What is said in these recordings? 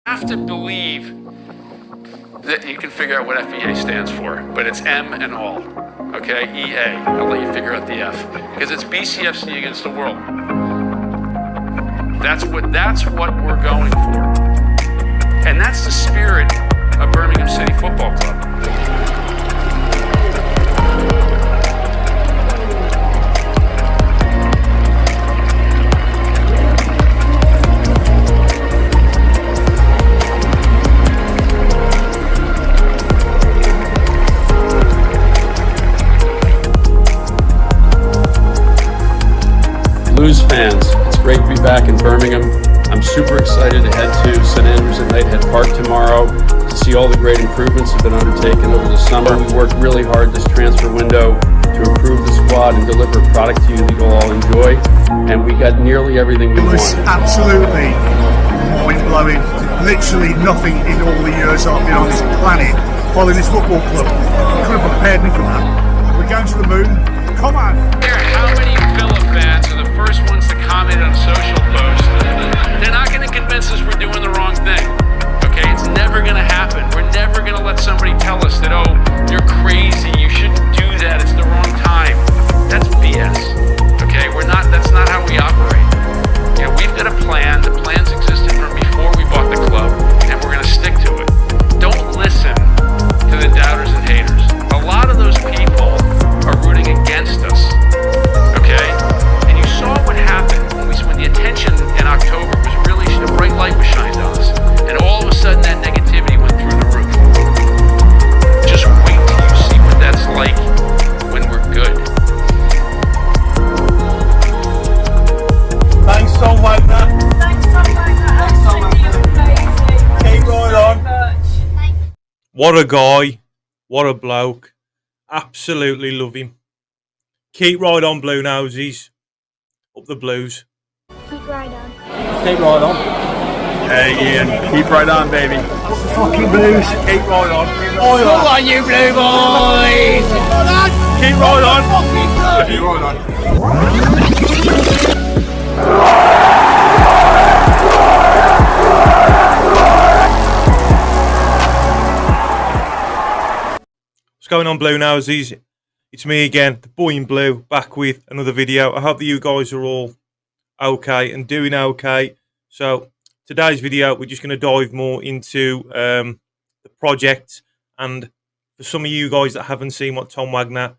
have to believe that you can figure out what FEA stands for, but it's M and all. Okay, EA. I'll let you figure out the F because it's Bcfc against the world. That's what we're going for, and that's the spirit of Birmingham City Football Club. Blues fans, it's great to be back in Birmingham. I'm super excited to head to St. Andrews at Knighthead Park tomorrow to see all the great improvements that have been undertaken over the summer. We worked really hard this transfer window to improve the squad and deliver a product to you that you'll all enjoy, and we got nearly everything we wanted. It was absolutely mind-blowing. Literally nothing in all the years I've been on this planet following this football club could have prepared me for that. We're going to the moon. Come on! How many Villa fans are the first ones to comment on a social post? They're not going to convince us we're doing the wrong thing. Okay, it's never going to happen. We're never going to let somebody tell us that, oh, you're crazy, you shouldn't do that, it's the wrong time. That's BS. Okay, that's not how we operate. You know, we've got a plan. The plans existed from before we bought the club, and we're going to stick to it. Don't listen to the doubters and haters. A lot of those people are rooting against us. Okay? And you saw what happened when the attention in October was really, a bright light was shined on us. And all of a sudden that negativity went through the roof. Just wait till you see what that's like when we're good. Thanks, Tom Wagner. Thanks, Tom Wagner. Absolutely amazing. Keep right on. What a guy. What a bloke. Absolutely love him. Keep right on, Bluenoses. Up the Blues. Keep right on. Keep right on. Hey Ian, keep right on, baby. Fucking Blues. Keep right on. Come on, you Blue boys. Keep right on. Keep right on. What's going on, Bluenoses? It's me again, the boy in blue, back with another video. I hope that you guys are all okay and doing okay. So today's video, we're just going to dive more into the project, and for some of you guys that haven't seen what Tom Wagner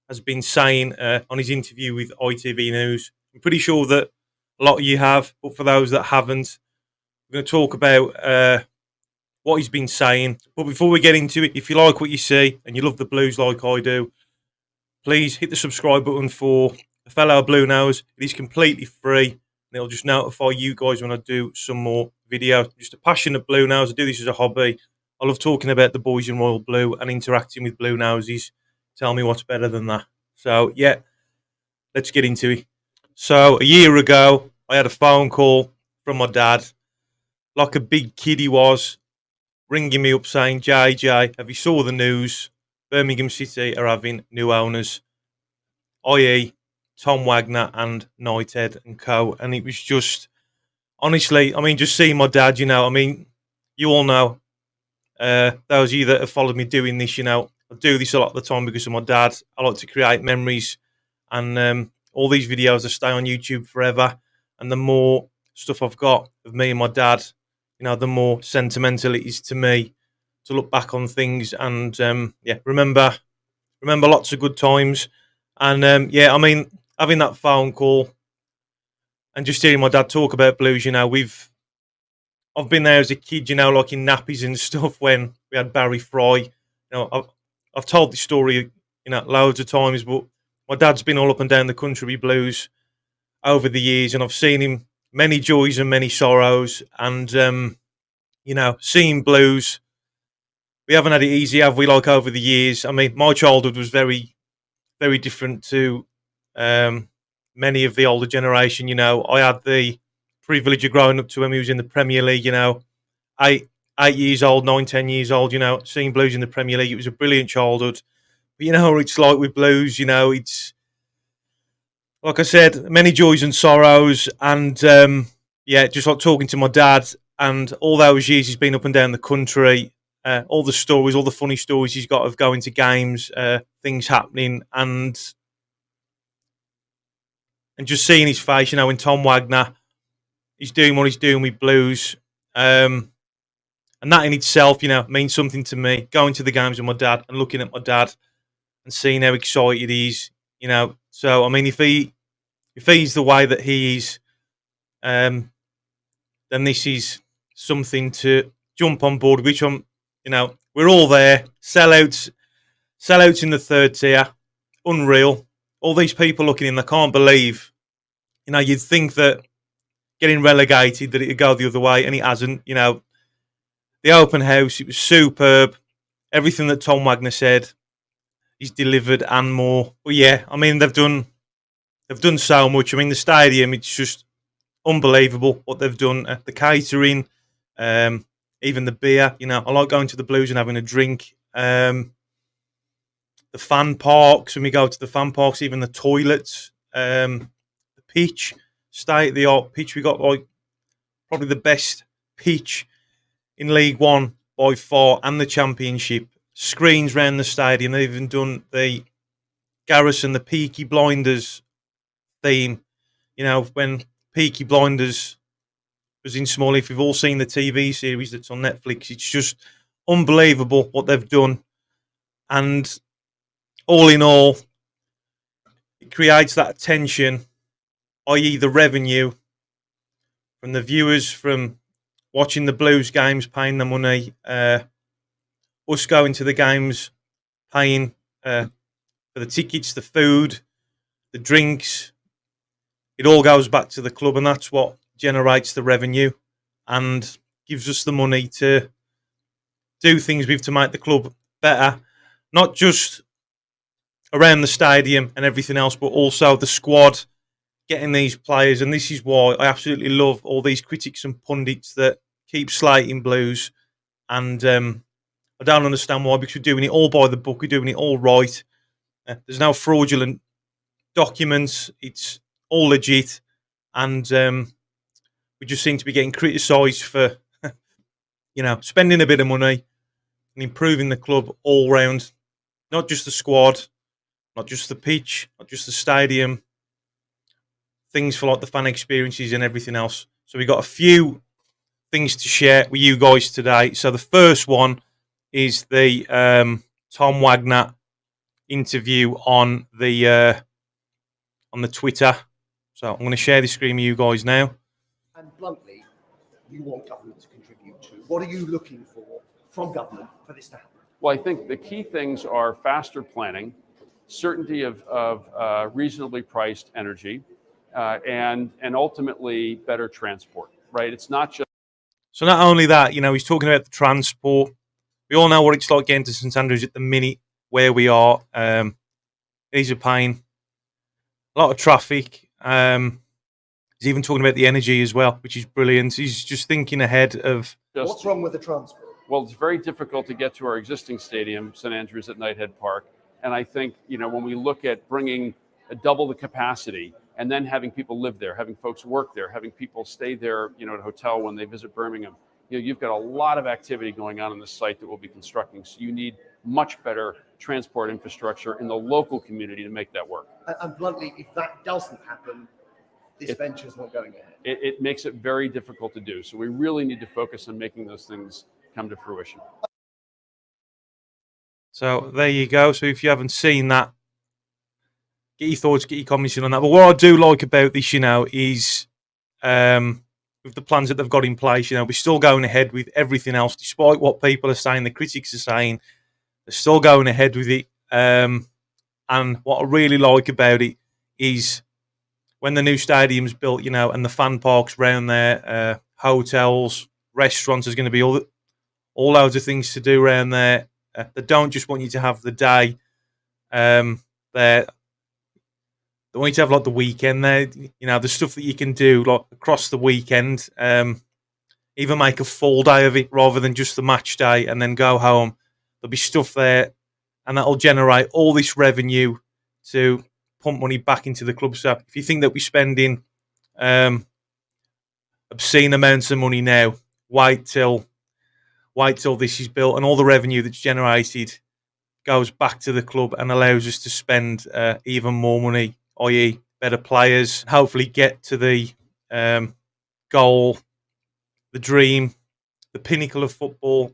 has been saying on his interview with ITV News, I'm pretty sure that a lot of you have, but for those that haven't, we're going to talk about what he's been saying. But before we get into it, if you like what you see and you love the Blues like I do, please hit the subscribe button for a fellow Bluenose. It is completely free, and it'll just notify you guys when I do some more videos. I'm just a passionate Bluenose. I do this as a hobby. I love talking about the boys in Royal Blue and interacting with Bluenoses. Tell me what's better than that. So, yeah, let's get into it. So, a year ago, I had a phone call from my dad, like a big kid he was, ringing me up saying, JJ, have you saw the news? Birmingham City are having new owners, i.e. Tom Wagner and Knighthead and co. And it was just, honestly, I mean, just seeing my dad, you know, I mean, you all know, those of you that have followed me doing this, you know, I do this a lot of the time because of my dad. I like to create memories, and all these videos will stay on YouTube forever. And the more stuff I've got of me and my dad, you know, the more sentimental it is to me to look back on things and yeah, remember lots of good times. And yeah, I mean, having that phone call and just hearing my dad talk about Blues, you know, I've been there as a kid, you know, like in nappies and stuff when we had Barry Fry. You know, I've told this story, you know, loads of times, but my dad's been all up and down the country with Blues over the years, and I've seen him many joys and many sorrows. And you know, seeing Blues, we haven't had it easy, have we, like over the years? I mean, my childhood was very, very different to many of the older generation, you know. I had the privilege of growing up to when we was in the Premier League, you know, 8 years old, 9, 10 years old, you know, seeing Blues in the Premier League. It was a brilliant childhood. But you know, it's like with Blues, you know, it's, like I said, many joys and sorrows. And yeah, just like talking to my dad And all those years he's been up and down the country, all the stories, all the funny stories he's got of going to games, things happening, and just seeing his face, you know, when Tom Wagner, he's doing what he's doing with Blues. And that in itself, you know, means something to me. Going to the games with my dad and looking at my dad and seeing how excited he is, you know. So, I mean, if he's the way that he is, then this is something to jump on board, which you know, we're all there. Sellouts in the third tier, unreal. All these people looking in, they can't believe, you know, you'd think that getting relegated, that it'd go the other way, and it hasn't. You know, the open house, it was superb. Everything that Tom Wagner said, he's delivered and more. But yeah, I mean, they've done so much. I mean, the stadium, it's just unbelievable what they've done. The catering, even the beer. You know, I like going to the Blues and having a drink. The fan parks, when we go to the fan parks, even the toilets, the pitch, state-of-the-art pitch. We got like probably the best pitch in League One by far and the Championship. Screens round the stadium. They've even done the Garrison, the Peaky Blinders theme. You know, when Peaky Blinders was in Small Leaf, we've all seen the TV series that's on Netflix. It's just unbelievable what they've done. And all in all, it creates that attention, i.e. the revenue from the viewers, from watching the Blues games, paying the money, us going to the games, paying for the tickets, the food, the drinks. It all goes back to the club, and that's what generates the revenue and gives us the money to do things with to make the club better, not just around the stadium and everything else, but also the squad, getting these players. And this is why I absolutely love all these critics and pundits that keep slating Blues. And I don't understand why, because we're doing it all by the book. We're doing it all right. There's no fraudulent documents. It's all legit. And we just seem to be getting criticised for, you know, spending a bit of money and improving the club all round. Not just the squad, not just the pitch, not just the stadium. Things for like the fan experiences and everything else. So we got a few things to share with you guys today. So the first one is the Tom Wagner interview on the Twitter. So I'm going to share the screen with you guys now. And bluntly, you want government to contribute to. What are you looking for from government for this to happen? Well, I think the key things are faster planning, certainty of reasonably priced energy, and ultimately better transport, right? It's not just... So not only that, you know, he's talking about the transport. We all know what it's like getting to St Andrews at the minute where we are. It is a pain. A lot of traffic. He's even talking about the energy as well, which is brilliant. He's just thinking ahead of... What's wrong with the transport? Well, it's very difficult to get to our existing stadium, St Andrews at Knighthead Park. And I think, you know, when we look at bringing double the capacity and then having people live there, having folks work there, having people stay there, you know, at a hotel when they visit Birmingham, you know, you've got a lot of activity going on the site that we'll be constructing. So you need much better transport infrastructure in the local community to make that work. And bluntly, if that doesn't happen, this venture's not going ahead. It makes it very difficult to do. So we really need to focus on making those things come to fruition. So there you go. So if you haven't seen that, get your thoughts, get your comments in on that. But what I do like about this, you know, is with the plans that they've got in place, you know, we're still going ahead with everything else, despite what people are saying, the critics are saying, they're still going ahead with it. And what I really like about it is when the new stadium's built, you know, and the fan parks around there, hotels, restaurants, there's going to be all loads of things to do around there. They don't just want you to have the day there. They want you to have like the weekend there. You know, the stuff that you can do like across the weekend. Even make a full day of it rather than just the match day and then go home. There'll be stuff there, and that'll generate all this revenue to pump money back into the club. So if you think that we're spending obscene amounts of money now, wait till this is built, and all the revenue that's generated goes back to the club and allows us to spend even more money, i.e. better players, hopefully get to the goal, the dream, the pinnacle of football,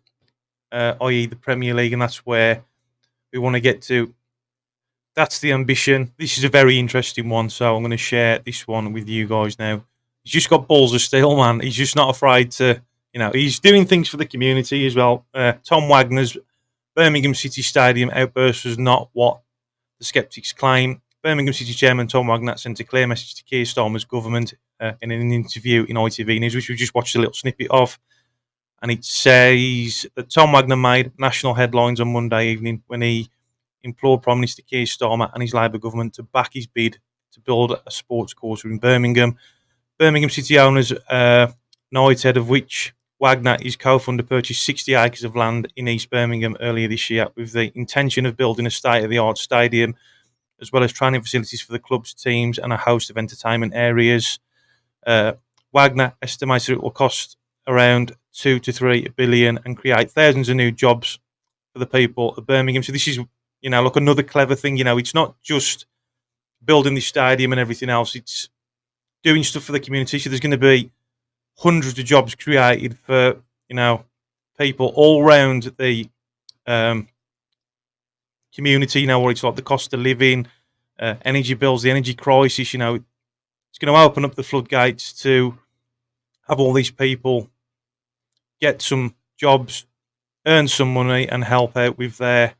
i.e. the Premier League, and that's where we want to get to. That's the ambition. This is a very interesting one, so I'm going to share this one with you guys now. He's just got balls of steel, man. He's just not afraid to, he's doing things for the community as well. Tom Wagner's Birmingham City Stadium outburst was not what the sceptics claim. Birmingham City Chairman Tom Wagner sent a clear message to Kier Starmers government in an interview in ITV News, which we just watched a little snippet of. And it says that Tom Wagner made national headlines on Monday evening when he implored Prime Minister Keir Starmer and his Labour government to back his bid to build a sports quarter in Birmingham. Birmingham City owners, Knighthead, of which Wagner, his co-founder, purchased 60 acres of land in East Birmingham earlier this year with the intention of building a state-of-the-art stadium, as well as training facilities for the club's teams and a host of entertainment areas. Wagner estimates it will cost around 2 to 3 billion and create thousands of new jobs for the people of Birmingham. So this is, look, another clever thing. It's not just building the stadium and everything else. It's doing stuff for the community. So there's going to be hundreds of jobs created for, people all around the community. What it's like, the cost of living, energy bills, the energy crisis. It's going to open up the floodgates to have all these people get some jobs, earn some money, and help out with their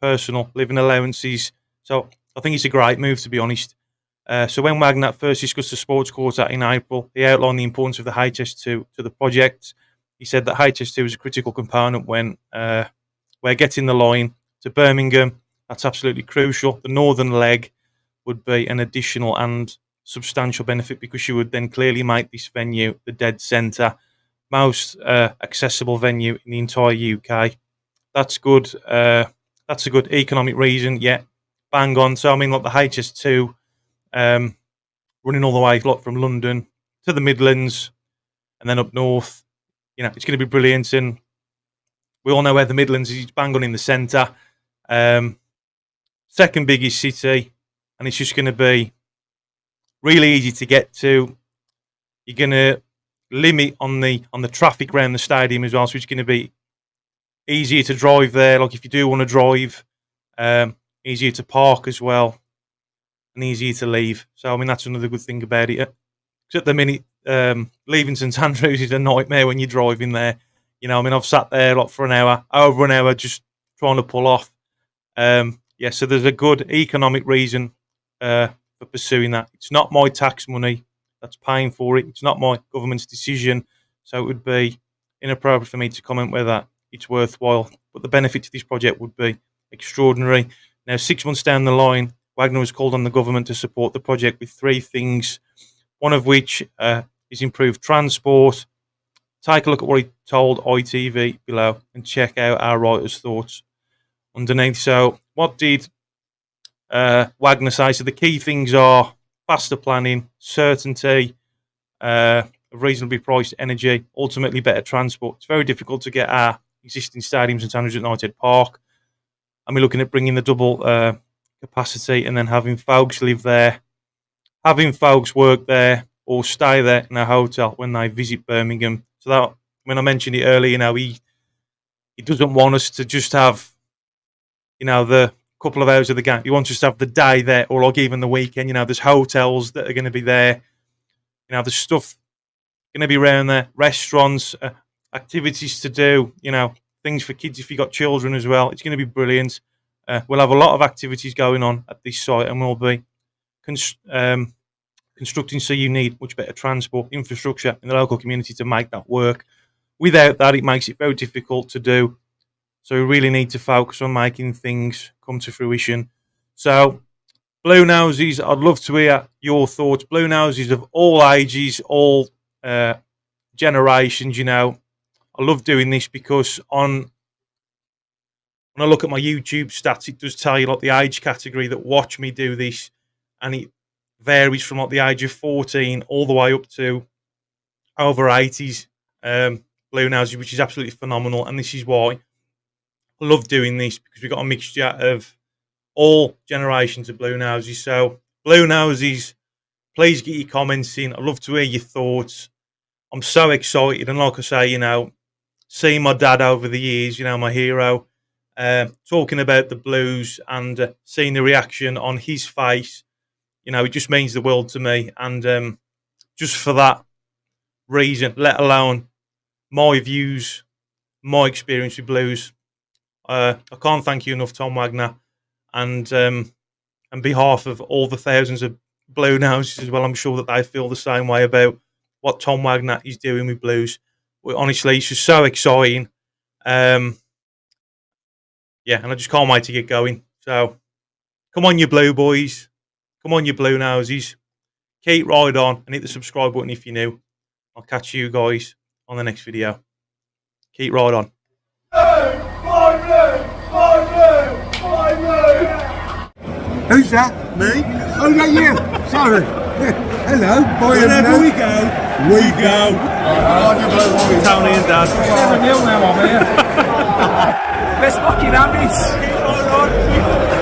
personal living allowances. So I think it's a great move, to be honest. So when Wagner first discussed the sports quarter in April, he outlined the importance of the HS2 to the project. He said that HS2 is a critical component when we're getting the line to Birmingham. That's absolutely crucial. The northern leg would be an additional and substantial benefit because you would then clearly make this venue the dead centre, most accessible venue in the entire UK. That's good. That's a good economic reason. Yeah, bang on. So like the HS2, running all the way from London to the Midlands and then up north, it's going to be brilliant. And we all know where the Midlands is. It's bang on in the centre. Second biggest city, and it's just going to be really easy to get to. You're going to limit on the traffic around the stadium as well, so it's going to be easier to drive there. Like if you do want to drive, easier to park as well, and easier to leave. So that's another good thing about it. Because at the minute, leaving St Andrews is a nightmare when you're driving there. I've sat there for over an hour, just trying to pull off. So there's a good economic reason for pursuing that. It's not my tax money that's paying for it. It's not my government's decision. So it would be inappropriate for me to comment whether it's worthwhile. But the benefit to this project would be extraordinary. Now, 6 months down the line, Wagner has called on the government to support the project with 3 things, one of which is improved transport. Take a look at what he told ITV below and check out our writer's thoughts underneath. So what did Wagner say? So the key things are faster planning, certainty, of reasonably priced energy, ultimately better transport. It's very difficult to get our existing stadiums and standards at Knighthead Park. And we're looking at bringing the double capacity and then having folks live there, having folks work there or stay there in a hotel when they visit Birmingham. So that, when I mentioned it earlier, he doesn't want us to just have, the couple of hours of the game. He wants us to have the day there, or even the weekend. There's hotels that are going to be there. There's stuff going to be around there, restaurants, activities to do. Things for kids if you got children as well. It's going to be brilliant. We'll have a lot of activities going on at this site, and we'll be constructing, so you need much better transport infrastructure in the local community to make that work. Without that, it makes it very difficult to do. So we really need to focus on making things come to fruition. So, Bluenoses, I'd love to hear your thoughts. Bluenoses of all ages, all generations, I love doing this because when I look at my YouTube stats, it does tell you the age category that watch me do this, and it varies from the age of 14 all the way up to over 80s. Bluenoses, which is absolutely phenomenal. And this is why I love doing this, because we've got a mixture of all generations of Bluenoses. So, Bluenoses, please get your comments in. I'd love to hear your thoughts. I'm so excited. And like I say, you know, seeing my dad over the years, you know, my hero, talking about the blues and seeing the reaction on his face, you know, it just means the world to me. And just for that reason, let alone my views, my experience with blues, I can't thank you enough, Tom Wagner. And on behalf of all the thousands of Bluenoses as well, I'm sure that they feel the same way about what Tom Wagner is doing with blues. Honestly, it's just so exciting. Yeah, and I just can't wait to get going. So, come on, you blue boys. Come on, you Bluenoses. Keep right on and hit the subscribe button if you're new. I'll catch you guys on the next video. Keep right on. Who's that? Me? Oh, yeah, you. Sorry. Hello. Wherever we go. Tony and Dad. 7-0 now, I'm here. Let's fucking have this.